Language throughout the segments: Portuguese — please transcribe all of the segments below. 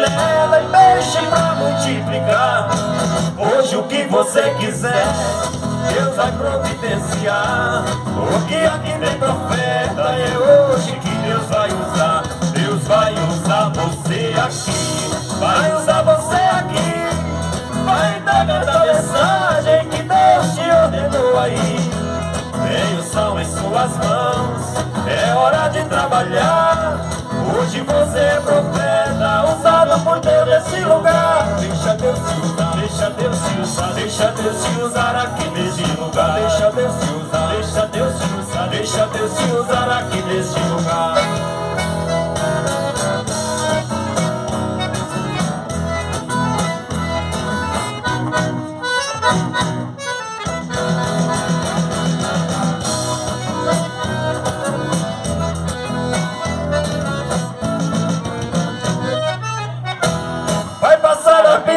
panela e peixe pra multiplicar. Hoje o que você quiser, Deus vai providenciar. Porque aqui vem profeta, é hoje que Deus vai usar. Deus vai usar você aqui, vai usar você aqui, vai entregar essa mensagem que Deus te ordenou aí. Bênção em suas mãos, é hora de trabalhar. Hoje você é profeta, usado por Deus nesse lugar. Deixa Deus te usar, deixa Deus te usar, deixa Deus te usar aqui nesse lugar. Deixa Deus te usar, deixa Deus te usar, deixa Deus te usar aqui nesse lugar.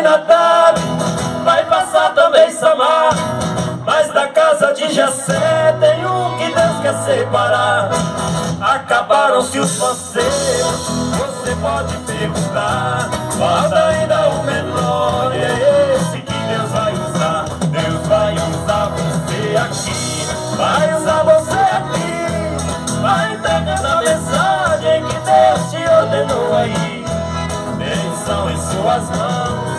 Natal, vai passar também Samar, mas da casa de Jessé tem um que Deus quer separar. Acabaram-se os parceiros, você pode perguntar, falta ainda o menor, e é esse que Deus vai usar. Deus vai usar você aqui, vai usar você aqui, vai entregando a mensagem que Deus te ordenou aí. Bênção em suas mãos,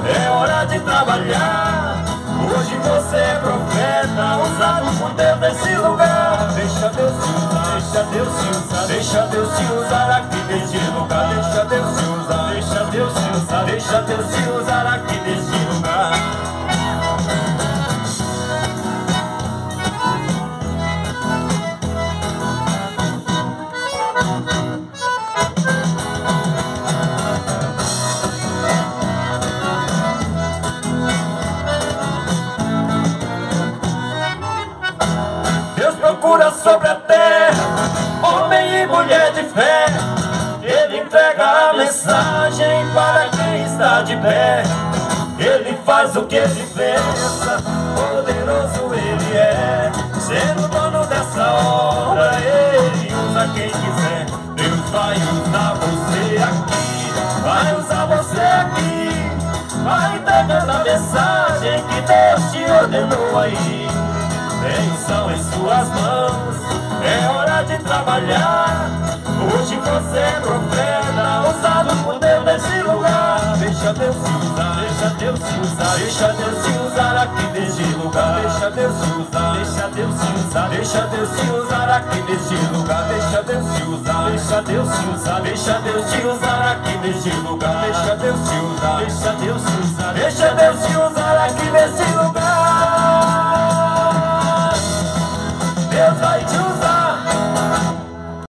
é hora de trabalhar. Hoje você é profeta, usado por Deus nesse lugar. Deixa Deus te usar, deixa Deus te usar, deixa Deus te usar aqui nesse lugar. Deixa Deus te usar, deixa Deus te usar, deixa Deus te usar aqui nesse lugar. Procura sobre a terra homem e mulher de fé. Ele entrega a mensagem para quem está de pé. Ele faz o que ele pensa, poderoso ele é. Sendo dono dessa obra, ele usa quem quiser. Deus vai usar você aqui, vai usar você aqui, vai entregando a mensagem que Deus te ordenou aí. Bênção em suas mãos, é hora de trabalhar. Hoje você é profeta, usado por Deus nesse lugar. Deixa Deus te usar, deixa Deus te usar, deixa Deus te usar aqui nesse lugar. Deixa Deus te usar, deixa Deus te usar, deixa Deus te usar aqui nesse lugar. Deixa Deus te usar, deixa Deus te usar, deixa Deus te usar aqui nesse lugar. Deixa Deus te